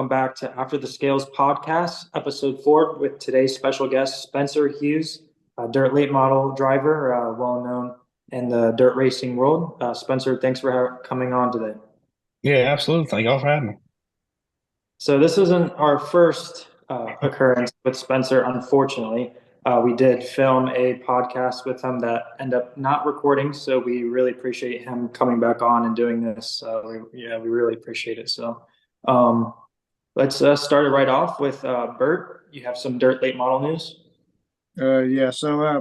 welcome back to After the Scales podcast, episode 4, with today's special guest, Spencer Hughes, a dirt late model driver, well known in the dirt racing world. Spencer, thanks for coming on today. Yeah, absolutely. Thank y'all for having me. So, this isn't our first occurrence with Spencer, unfortunately. We did film a podcast with him that ended up not recording, so we really appreciate him coming back on and doing this. We really appreciate it. So, um, let's start it right off with Bert. You have some dirt late model news.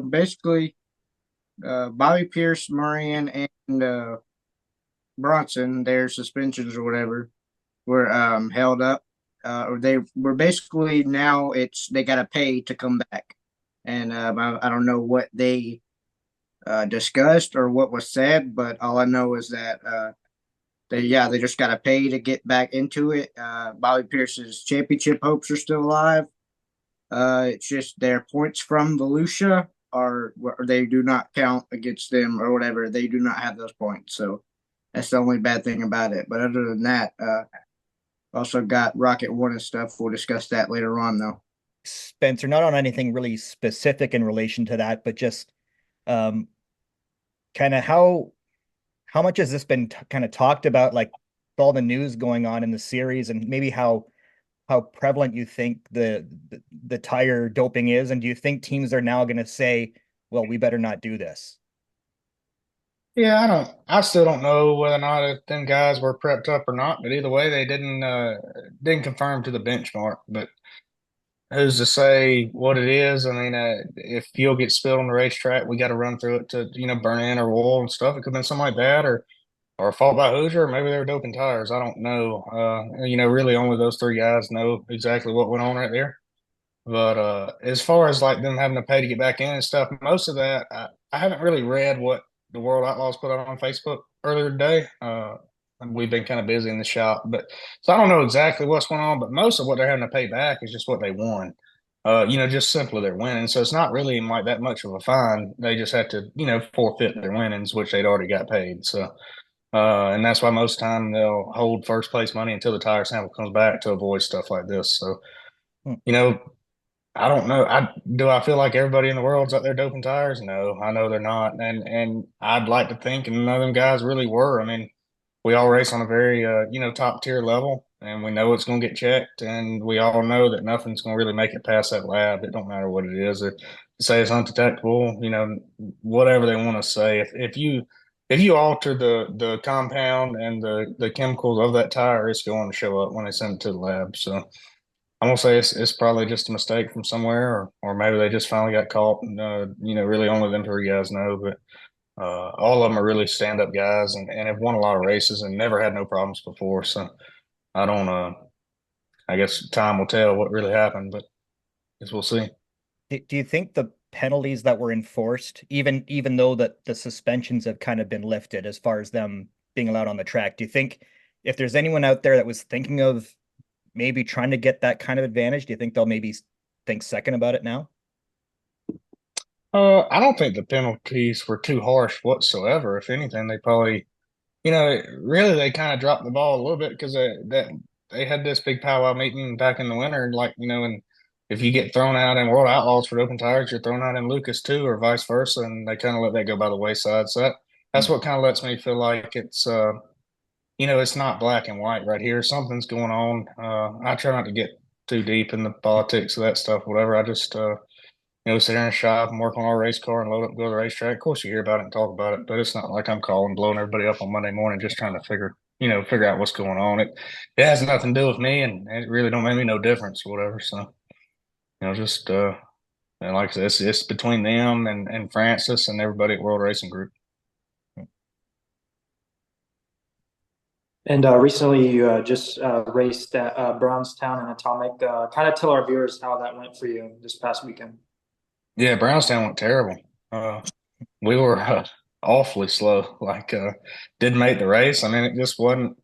Basically, Bobby Pierce, Marion, and Bronson, their suspensions or whatever, were held up. Or they were basically now they got to pay to come back. And I don't know what they discussed or what was said, but all I know is that they just got to pay to get back into it. Bobby Pierce's championship hopes are still alive. It's just their points from Volusia or they do not count against them or whatever. They do not have those points. So that's the only bad thing about it. But other than that, also got Rocket One and stuff. We'll discuss that later on, though. Spencer, not on anything really specific in relation to that, but just kind of how much has this been kind of talked about, like all the news going on in the series, and maybe how prevalent you think the tire doping is, and do you think teams are now going to say, well, we better not do this? Yeah, I still don't know whether or not them guys were prepped up or not, but either way, they didn't confirm to the benchmark. But who's to say what it is? I mean, if fuel gets spilled on the racetrack, we got to run through it to burn in or oil and stuff. It could have been something like that, or a fault by Hoosier, or maybe they were doping tires. I don't know. Really only those three guys know exactly what went on right there. But as far as like them having to pay to get back in and stuff, most of that I haven't really read what the World Outlaws put out on Facebook earlier today. And we've been kind of busy in the shop, but so I don't know exactly what's going on. But most of what they're having to pay back is just what they won. Just simply they're winning. So it's not really like that much of a fine. They just have to forfeit their winnings, which they'd already got paid. So. And that's why most time they'll hold first place money until the tire sample comes back to avoid stuff like this. So, Hmm. I don't know. I feel like everybody in the world's out there doping tires? No, I know they're not. And I'd like to think, and none of them guys really were. I mean, we all race on a very top tier level, and we know it's going to get checked, and we all know that nothing's going to really make it past that lab. It don't matter what it is. If say it's undetectable, whatever they want to say. If you alter the compound and the chemicals of that tire, it's going to show up when they send it to the lab. So I'm gonna say it's probably just a mistake from somewhere, or maybe they just finally got caught. And, really only them three guys know. But all of them are really stand up guys and have won a lot of races and never had no problems before. So I don't. I guess time will tell what really happened, but I guess we'll see. Do you think the penalties that were enforced, even though that the suspensions have kind of been lifted as far as them being allowed on the track, do you think if there's anyone out there that was thinking of maybe trying to get that kind of advantage, do you think they'll maybe think second about it now? I don't think the penalties were too harsh whatsoever. If anything, they probably, really they kind of dropped the ball a little bit because they had this big powwow meeting back in the winter, and if you get thrown out in World Outlaws for open tires, you're thrown out in Lucas too, or vice versa, and they kind of let that go by the wayside. So that's what kind of lets me feel like it's not black and white right here. Something's going on. I try not to get too deep in the politics of that stuff, whatever. I just sit there in the shop and work on our race car and load up and go to the racetrack. Of course, you hear about it and talk about it, but it's not like I'm calling, blowing everybody up on Monday morning, just trying to figure out what's going on. It has nothing to do with me, and it really don't make me no difference or whatever. So, just and like I said, it's between them and Francis and everybody at World Racing Group. And recently, you just raced at Brownstown and Atomic. Kind of tell our viewers how that went for you this past weekend. Yeah, Brownstown went terrible. We were awfully slow. Didn't make the race. I mean, it just wasn't.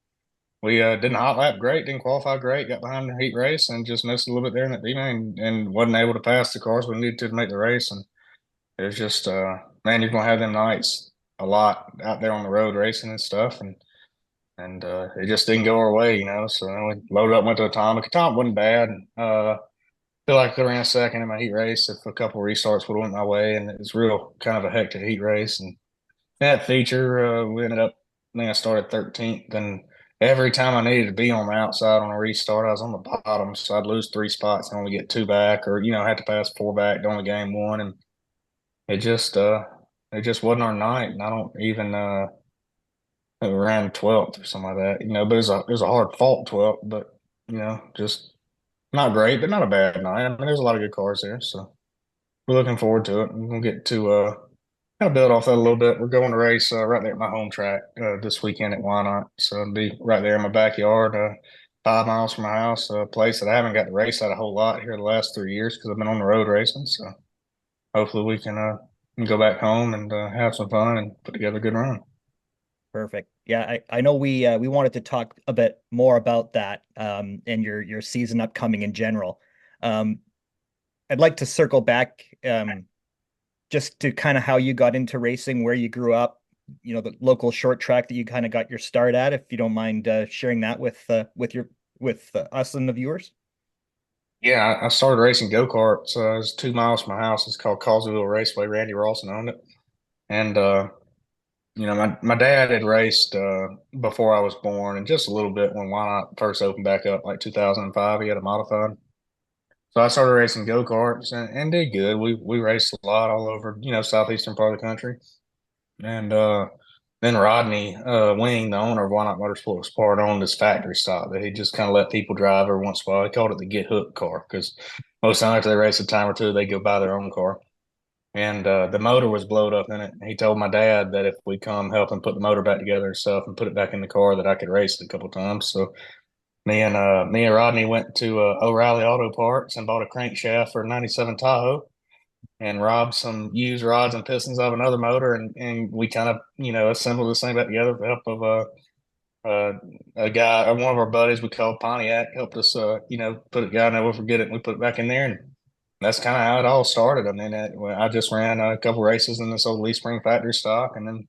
We didn't hot lap great, didn't qualify great, got behind the heat race, and just missed a little bit there in that D main, and wasn't able to pass the cars we needed to make the race. And it was just, man, you're gonna have them nights a lot out there on the road racing and stuff, and and it just didn't go our way, you know. So then we loaded up, went to Atomic. Atomic wasn't bad. Feel like I could have ran second in my heat race if a couple restarts would have went my way, and it was real kind of a hectic heat race. And that feature, we ended up. I think I started 13th, and every time I needed to be on the outside on a restart, I was on the bottom, so I'd lose 3 spots and only get 2 back, or have to pass 4 back to only gain one, and it just wasn't our night. And I don't even we ran 12th or something like that, but it was a hard fought 12th, but just not great, but not a bad night. I mean, there's a lot of good cars there, so we're looking forward to it. We're gonna get to kind of build off that a little bit. We're going to race right there at my home track this weekend at Why Not, so it'll be right there in my backyard, 5 miles from my house, a place that I haven't got to race at a whole lot here the last 3 years because I've been on the road racing. So hopefully we can go back home and have some fun and put together a good run. Perfect. Yeah, I know we wanted to talk a bit more about that and your season upcoming in general. Um, I'd like to circle back just to kind of how you got into racing, where you grew up, the local short track that you kind of got your start at, if you don't mind sharing that with us and the viewers. Yeah, I started racing go-karts. It's 2 miles from my house. It's called Causewayville Raceway. Randy Rawson owned it. And my dad had raced before I was born, and just a little bit when Why Not first opened back up, like 2005. He had a modified. So I started racing go-karts and did good. We raced a lot all over, southeastern part of the country. And then Rodney Wing, the owner of Why Not Motorsports, part owned this factory stock that he just kind of let people drive every once in a while. He called it the get hooked car because most time after they race a time or two, they go buy their own car. And the motor was blowed up in it. And he told my dad that if we come help him put the motor back together himself and put it back in the car, that I could race it a couple of times. So me and Rodney went to O'Reilly Auto Parts and bought a crankshaft for a '97 Tahoe and robbed some used rods and pistons of another motor, and we kind of assembled this thing back together with the help of a guy, one of our buddies we called Pontiac, helped us put it. God never forget it. And we put it back in there, and that's kind of how it all started. I mean, I just ran a couple races in this old Lee Spring factory stock, and then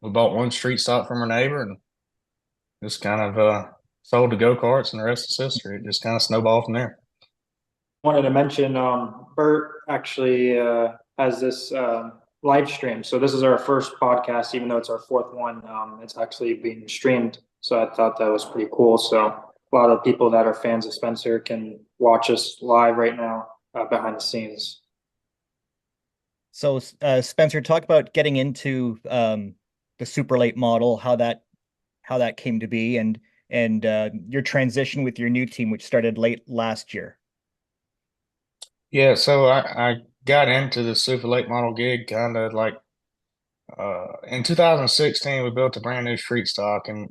we bought one street stock from our neighbor, and just kind of sold the go-karts, and the rest is history. It just kind of snowballed from there. Wanted to mention Bert actually has this live stream. So this is our first podcast, even though it's our fourth one. It's actually being streamed. So I thought that was pretty cool. So a lot of people that are fans of Spencer can watch us live right now behind the scenes. So Spencer, talk about getting into the super late model, how that came to be, and your transition with your new team, which started late last year. Yeah, so I got into the super late model gig kind of like in 2016. We built a brand new street stock, and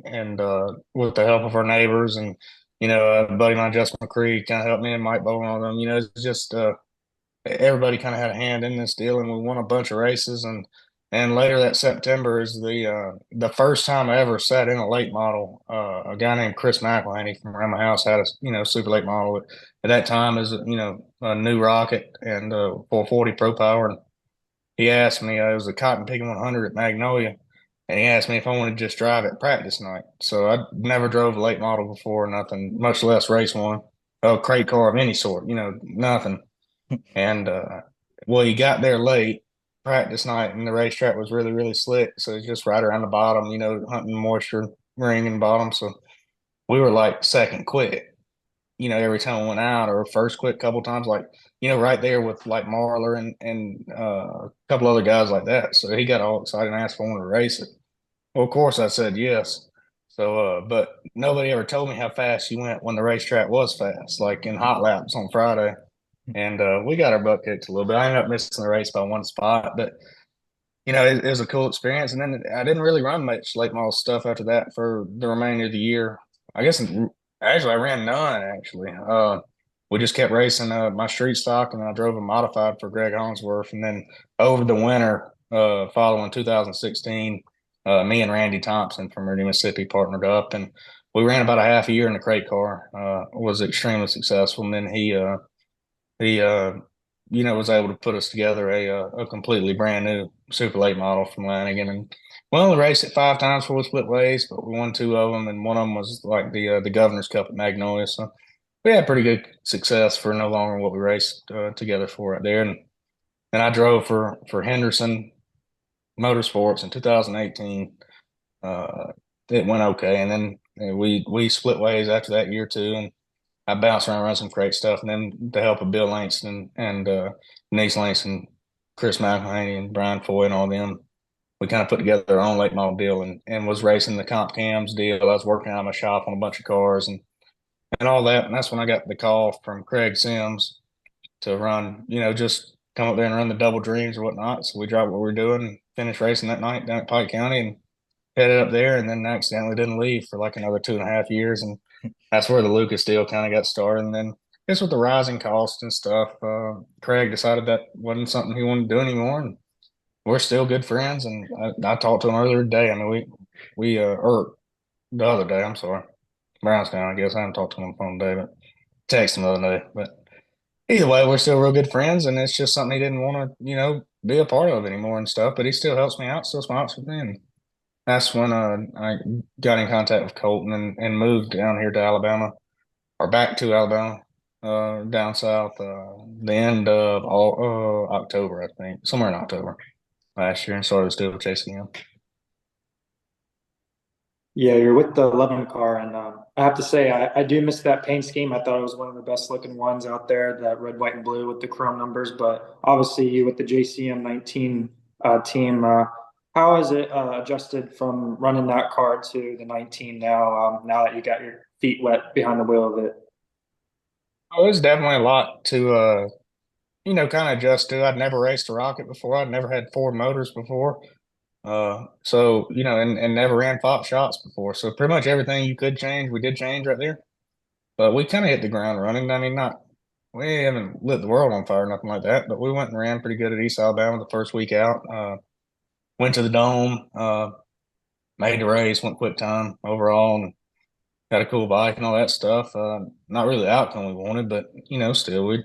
with the help of our neighbors and a buddy of mine, Justin McCree, kind of helped me, and Mike Bowen, all of them. It's just everybody kind of had a hand in this deal, and we won a bunch of races. And later that September is the first time I ever sat in a late model. A guy named Chris McElhaney from around my house had a super late model at that time is a new rocket and 440 Pro Power. And he asked me, it was a Cotton Picking 100 at Magnolia, and he asked me if I wanted to just drive at practice night. So I never drove a late model before, nothing, much less race one, a crate car of any sort, nothing. And well, he got there late practice night, and the racetrack was really, really slick. So it's just right around the bottom, hunting moisture ring in the bottom. So we were like second quick, every time we went out, or first quick couple times, like, right there with like Marler and a couple other guys like that. So he got all excited and asked if I wanted to race it. Well, of course I said yes. So, but nobody ever told me how fast you went when the racetrack was fast, like in hot laps on Friday. And we got our butt kicked a little bit. I ended up missing the race by one spot, but it was a cool experience. And then I didn't really run much late model stuff after that for the remainder of the year. I guess actually I ran none. Actually, we just kept racing my street stock, and then I drove a modified for Greg Hollingsworth. And then over the winter, following 2016, me and Randy Thompson from Meridian, Mississippi partnered up, and we ran about a half a year in the crate car. Was extremely successful. And then he was able to put us together a completely brand new Super Late model from Lanigan. And we only raced it 5 times before we split ways, but we won 2 of them, and one of them was like the Governor's Cup at Magnolia. So we had pretty good success for no longer what we raced together for right there. And I drove for Henderson Motorsports in 2018. It went okay, and then we split ways after that year too, and I bounced around, run some crate stuff, and then the help of Bill Langston and Denise Langston, Chris McElhaney, and Brian Foy, and all them, we kind of put together our own late model deal, and was racing the comp cams deal. I was working out of my shop on a bunch of cars and all that, and that's when I got the call from Craig Sims to run, just come up there and run the double dreams or whatnot. So we dropped what we were doing and finished racing that night down at Pike County and headed up there, and then accidentally didn't leave for like another 2.5 years, and that's where the Lucas deal kind of got started. And then I guess with the rising cost and stuff, Craig decided that wasn't something he wanted to do anymore, and we're still good friends. And I talked to him earlier today. I mean, or the other day, I'm sorry, Brownstown. I guess I haven't talked to him on the phone today, but texted him the other day. But either way, we're still real good friends, and it's just something he didn't want to, be a part of anymore and stuff. But he still helps me out, still smiles with me, and that's when I got in contact with Colton and moved down here to Alabama, or back to Alabama, down south, the end of October, I think, somewhere in October last year, and started still with JCM. Yeah, you're with the 11 car, and I have to say, I do miss that paint scheme. I thought it was one of the best looking ones out there, that red, white, and blue with the chrome numbers. But obviously, you with the JCM 19 team, how has it adjusted from running that car to the 19 now? Now that you got your feet wet behind the wheel of it. Oh, it was definitely a lot to, kind of adjust to. I'd never raced a Rocket before. I'd never had Ford motors before. So, and never ran Fox shots before. So pretty much everything you could change, we did change right there. But we kind of hit the ground running. I mean, we haven't lit the world on fire, nothing like that. But we went and ran pretty good at East Alabama the first week out. Went to the Dome, made the race, went quick time overall, and got a cool bike and all that stuff. Not really the outcome we wanted, but still we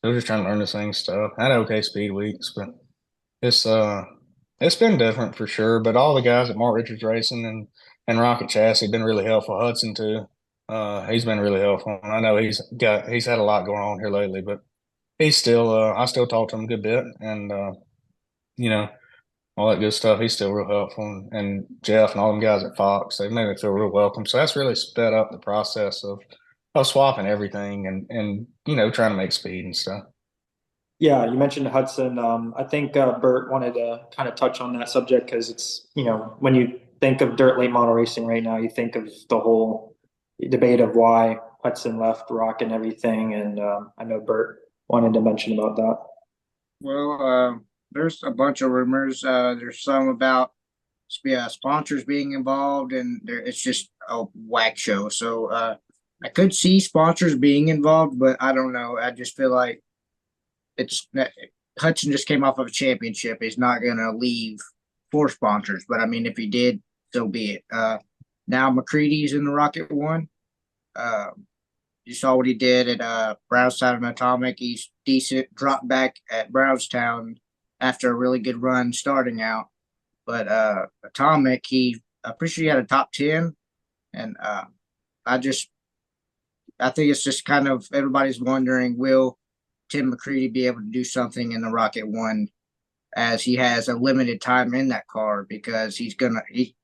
were just trying to learn this thing stuff. Had okay speed weeks, but it's uh it's been different for sure. But all the guys at Mark Richards Racing and Rocket Chassis have been really helpful. Hudson too. He's been really helpful. And I know he's had a lot going on here lately, but he's still I still talk to him a good bit, and you know all that good stuff. He's still real helpful, and Jeff and all them guys at Fox, they made me feel real welcome. So that's really sped up the process of swapping everything and trying to make speed and stuff. Yeah, you mentioned Hudson. I think Bert wanted to kind of touch on that subject because it's, when you think of dirt late model racing right now, you think of the whole debate of why Hudson left Rock and everything. And I know Bert wanted to mention about that. Well, there's a bunch of rumors. There's some about sponsors being involved, and it's just a whack show. So I could see sponsors being involved, but I don't know. I just feel like Hudson just came off of a championship. He's not going to leave for sponsors, but I mean, if he did, so be it. Now McCready's in the Rocket One. You saw what he did at Brownstown and Atomic. He's decent. Dropped back at Brownstown after a really good run starting out, but Atomic, I'm pretty sure he had a top 10, and I think it's just kind of everybody's wondering, will Tim McCready be able to do something in the Rocket One, as he has a limited time in that car, because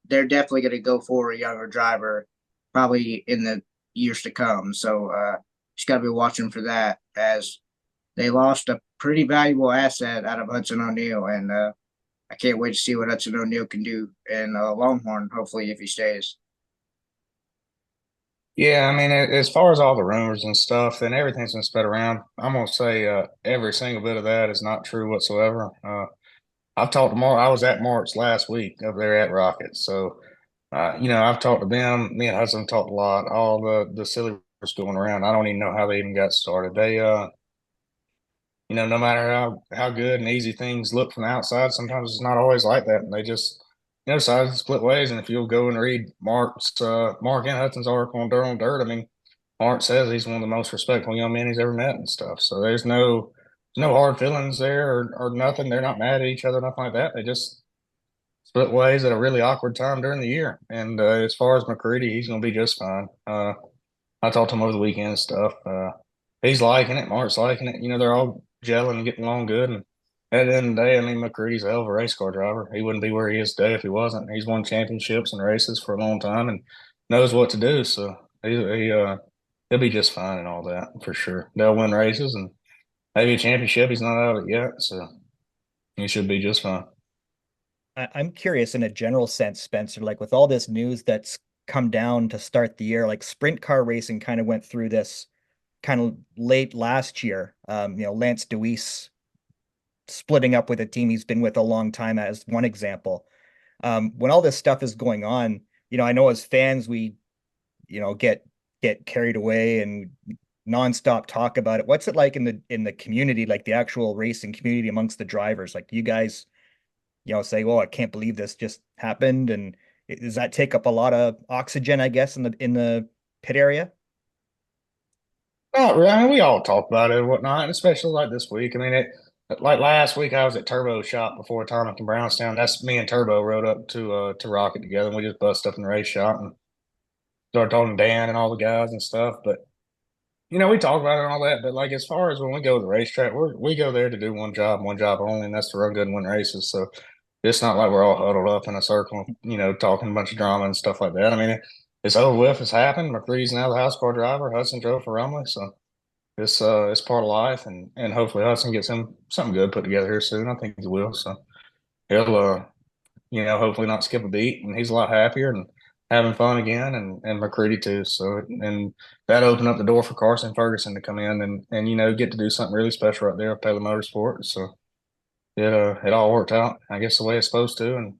they're definitely gonna go for a younger driver probably in the years to come. So just gotta be watching for that, as they lost a pretty valuable asset out of Hudson O'Neal, and I can't wait to see what Hudson O'Neal can do in Longhorn, hopefully, if he stays. Yeah, I mean, as far as all the rumors and stuff, and everything's been spread around, I'm gonna say every single bit of that is not true whatsoever. I've talked to Mark. I was at Mark's last week over there at Rocket, so I've talked to them. Me and Hudson talked a lot. All the silly rumors going around. I don't even know how they even got started. They no matter how good and easy things look from the outside, sometimes it's not always like that. And they just, decided to split ways. And if you'll go and read Mark and Hudson's article on Dirt, I mean, Mark says he's one of the most respectful young men he's ever met and stuff. So there's no no hard feelings there or nothing. They're not mad at each other, nothing like that. They just split ways at a really awkward time during the year. And as far as McCready, he's going to be just fine. I talked to him over the weekend and stuff. He's liking it. Mark's liking it. You know, they're all gelling and getting along good. And at the end of the day, I mean, McCready's a hell of a race car driver. He wouldn't be where he is today if he wasn't. He's won championships and races for a long time and knows what to do. So he'll be just fine and all that for sure. They'll win races and maybe a championship. He's not out of it yet, so he should be just fine. I'm curious in a general sense, Spencer, like with all this news that's come down to start the year, like sprint car racing kind of went through this kind of late last year. Lance Deweese splitting up with a team he's been with a long time as one example. When all this stuff is going on, I know as fans we, get carried away and nonstop talk about it. What's it like in the community, like the actual racing community amongst the drivers? Like, do you guys, say, "Oh, I can't believe this just happened," and does that take up a lot of oxygen, I guess, in the pit area? Not really. I mean, we all talk about it and whatnot, especially like this week. I mean, like last week, I was at Turbo Shop before Atomic in Brownstown. That's me and Turbo rode up to Rocket together, and we just bust up in the race shop and started talking to Dan and all the guys and stuff. But we talk about it and all that. But like as far as when we go to the racetrack, we go there to do one job only, and that's to run good and win races. So it's not like we're all huddled up in a circle, talking a bunch of drama and stuff like that. I mean, it's over with. It's happened. McCready's now the house car driver. Hudson drove for Rumley, so it's part of life, and hopefully Hudson gets him something good put together here soon. I think he will. So he'll hopefully not skip a beat, and he's a lot happier and having fun again, and McCready too. So and that opened up the door for Carson Ferguson to come in and get to do something really special right there with Taylor Motorsports. So it all worked out, I guess, the way it's supposed to. And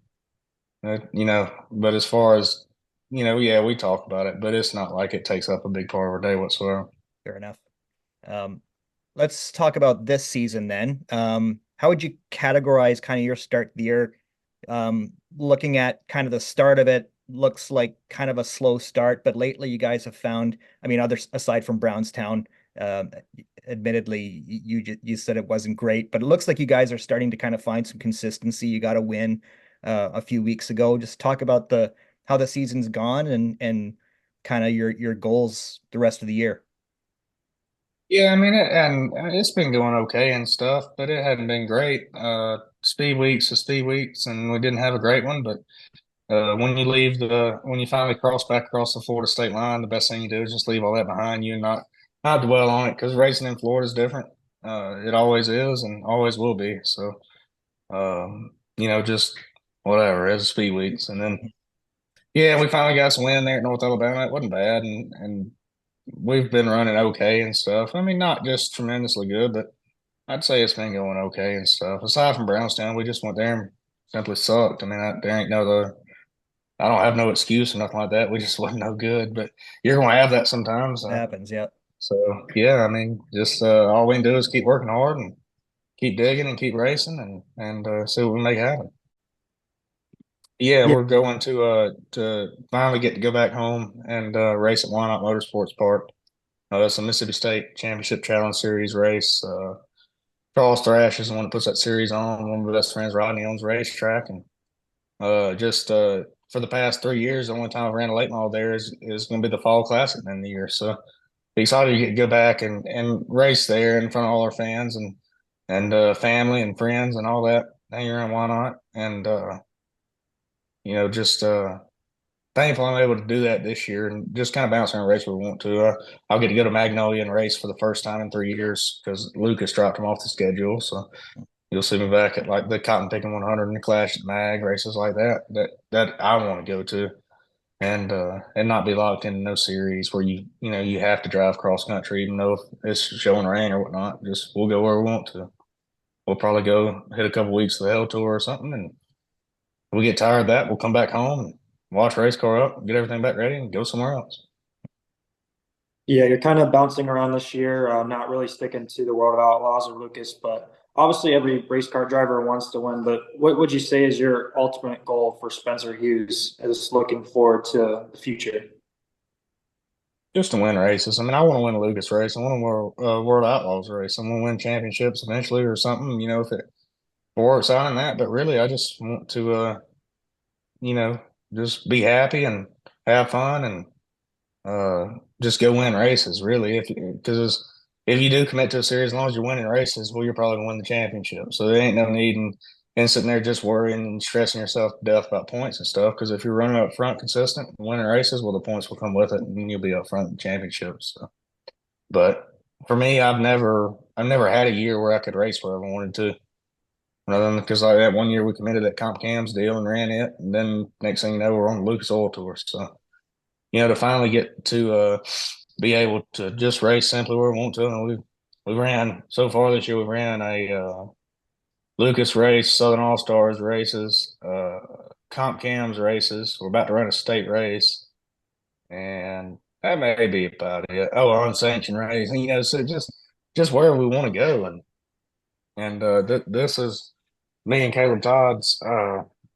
but as far as yeah, we talk about it, but it's not like it takes up a big part of our day whatsoever. Fair enough. Um, let's talk about this season then. How would you categorize kind of your start of the year? Looking at kind of the start of it, looks like kind of a slow start, but lately you guys have found, I mean, others aside from Brownstown, um, admittedly, you said it wasn't great, but it looks like you guys are starting to kind of find some consistency. You got a win a few weeks ago. Just talk about the how the season's gone and kind of your goals the rest of the year. Yeah, I mean, and it's been going okay and stuff, but it hadn't been great. Speed weeks to speed weeks, and we didn't have a great one. But when you finally cross back across the Florida state line, the best thing you do is just leave all that behind you and not dwell on it because racing in Florida is different. It always is and always will be. So, just whatever as speed weeks, and then yeah, we finally got some win there at North Alabama. It wasn't bad, and we've been running okay and stuff. I mean, not just tremendously good, but I'd say it's been going okay and stuff. Aside from Brownstown, we just went there and simply sucked. I mean, there ain't I don't have no excuse or nothing like that. We just wasn't no good, but you're going to have that sometimes. It happens, yeah. So yeah, I mean, just all we can do is keep working hard and keep digging and keep racing and see what we make happen. Yeah, Yeah, we're going to finally get to go back home and race at Why Not Motorsports Park. That's a Mississippi State Championship Challenge Series race. Charles Thrash is the one that puts that series on. One of my best friends, Rodney, owns the racetrack, and just for the past 3 years, the only time I've ran a late model there is going to be the Fall Classic in the year. So excited to go back and race there in front of all our fans and family and friends and all that. Hang around, why not? And just thankful I'm able to do that this year and just kind of bounce around and race where we want to. I'll get to go to Magnolia and race for the first time in 3 years because Lucas dropped him off the schedule. So you'll see me back at like the Cotton Picking 100 and the Clash at Mag races like that I want to go to, and not be locked into no series where you have to drive cross country even though if it's showing rain or whatnot. Just we'll go where we want to. We'll probably go hit a couple weeks of the Hell Tour or something, and we get tired of that. We'll come back home and watch race car up, get everything back ready, and go somewhere else. Yeah, you're kind of bouncing around this year, not really sticking to the World of Outlaws or Lucas, but obviously every race car driver wants to win. But what would you say is your ultimate goal for Spencer Hughes as looking forward to the future? just to win races. I mean, I want to win a Lucas race. I want to win a World Outlaws race. I want to win championships eventually or something, if it works out in that. But really, I just want to, you know, just be happy and have fun and just go win races. Really, because if you do commit to a series, as long as you're winning races, well, you're probably gonna win the championship. So there ain't no need in sitting there just worrying and stressing yourself to death about points and stuff. Because if you're running up front consistent, and winning races, well, the points will come with it, and you'll be up front in the championships. So. But for me, I've never had a year where I could race wherever I wanted to. Rather than because like that one year we committed that Comp Cams deal and ran it, and then next thing you know, we're on the Lucas Oil Tour. So to finally get to be able to just race simply where we want to, and we ran so far this year. We ran a Lucas race, Southern All Stars races, Comp Cams races. We're about to run a state race, and that may be about it. Oh, unsanctioned race, and so just wherever we want to go, and this is me and Caleb Todd's.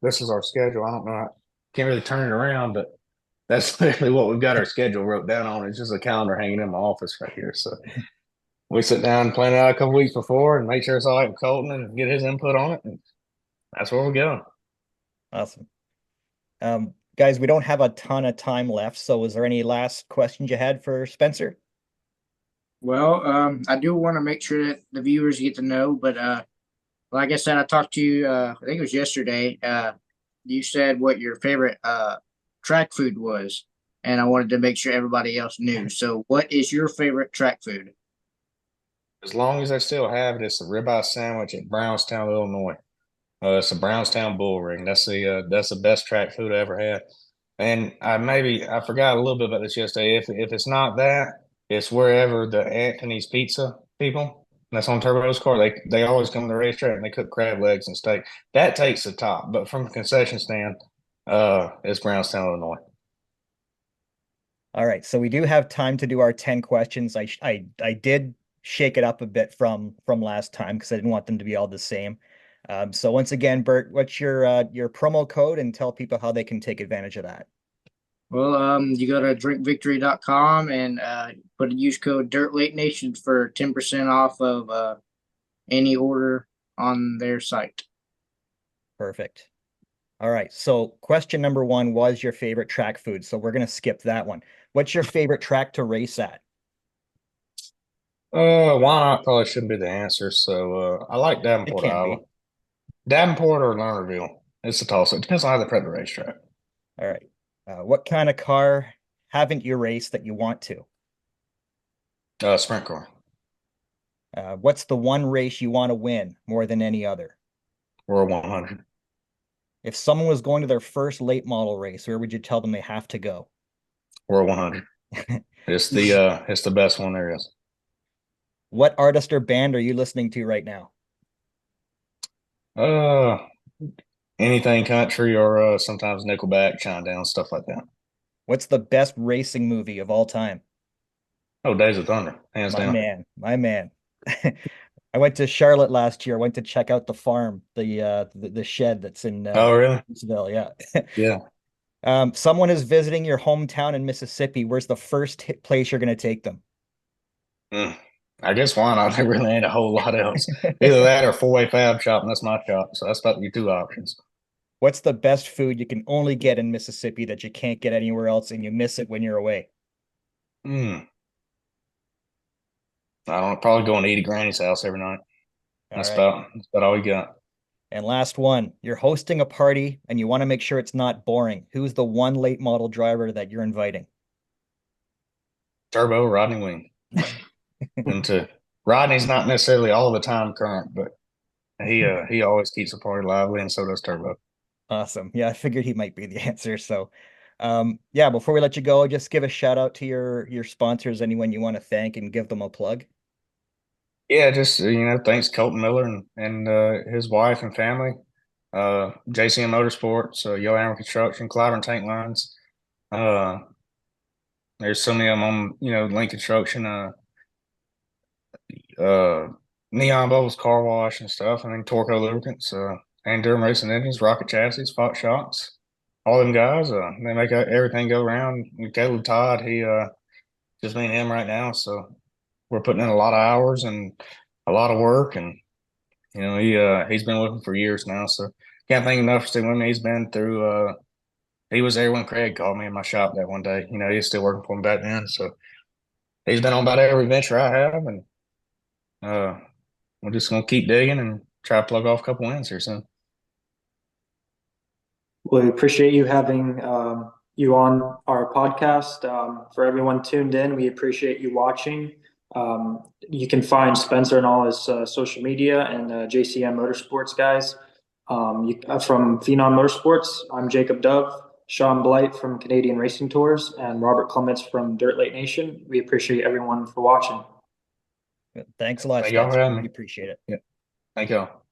This is our schedule. I don't know. I can't really turn it around, but that's literally what we've got our schedule wrote down on. It's just a calendar hanging in my office right here. So we sit down and plan it out a couple weeks before and make sure it's all right with Colton and get his input on it. And that's where we're going. Awesome. Guys, we don't have a ton of time left. So is there any last questions you had for Spencer? Well, I do want to make sure that the viewers get to know, but like I said, I talked to you, I think it was yesterday. You said what your favorite track food was, and I wanted to make sure everybody else knew. So what is your favorite track food? As long as I still have it, it's a ribeye sandwich at Brownstown, Illinois. It's a Brownstown Bull Ring. That's the best track food I ever had. And I forgot a little bit about this yesterday. If it's not that, it's wherever the Anthony's Pizza people that's on Turbo's car. They always come to the racetrack and they cook crab legs and steak. That takes the top. But from a concession stand, it's Brownstown, Illinois. All right. So we do have time to do our 10 questions. I did shake it up a bit from last time because I didn't want them to be all the same. So once again, Bert, what's your promo code and tell people how they can take advantage of that? Well, you go to drinkvictory.com and use code DIRTLateNation for 10% off of any order on their site. Perfect. All right. So question number 1 was your favorite track food. So we're going to skip that one. What's your favorite track to race at? Why not? Probably shouldn't be the answer. So I like Davenport, Iowa. Davenport or Lernerville. It's a toss. It depends on how they prep the racetrack. All right. What kind of car haven't you raced that you want to? Sprint car. What's the one race you want to win more than any other? World 100. If someone was going to their first late model race, where would you tell them they have to go? World 100. It's the best one there is. What artist or band are you listening to right now? Anything country or sometimes Nickelback, Shinedown, stuff like that. What's the best racing movie of all time? Oh, Days of Thunder, hands down. My man. I went to Charlotte last year. I went to check out the farm, the shed that's in Oh, really? Louisville, yeah. Yeah. Someone is visiting your hometown in Mississippi. Where's the first place you're going to take them? I guess why not? There really ain't a whole lot else. Either that or four-way fab shop, and that's my shop. So that's about your two options. What's the best food you can only get in Mississippi that you can't get anywhere else and you miss it when you're away? I don't probably go and eat at Granny's house every night. That's about all we got. And last one, you're hosting a party and you want to make sure it's not boring. Who's the one late model driver that you're inviting? Turbo, Rodney Wing. And Rodney's not necessarily all the time current, but he always keeps the party lively, and so does Turbo. Awesome. Yeah, I figured he might be the answer. So yeah, before we let you go, just give a shout out to your sponsors, anyone you want to thank, and give them a plug. Yeah, just thanks Colton Miller and his wife and family, JCM Motorsports, Yohammer Construction, Clyburn Tank Lines. There's so many of them on Link Construction, Neon Bubbles Car Wash and stuff, and then Torco Lubricants, and Durham Racing Engines, Rocket Chassis, Fox Shocks, all them guys. They make everything go around. Caleb Todd, just me and him right now. So we're putting in a lot of hours and a lot of work, and he's been with him for years now. So can't thank him enough for sticking with me. He's been through. He was there when Craig called me in my shop that one day. He was still working for him back then. So he's been on about every venture I have, and we're just gonna keep digging and try to plug off a couple wins here soon. We appreciate you having you on our podcast. For everyone tuned in, we appreciate you watching. You can find Spencer and all his social media and JCM Motorsports guys. From Phenom Motorsports, I'm Jacob Dove, Shaun Blight from Canadian Racing Tours, and Robert Clements from Dirt Lake Nation. We appreciate everyone for watching. Thanks a lot, Thank y'all for Spencer. having Really me. appreciate it. Yeah. Thank y'all.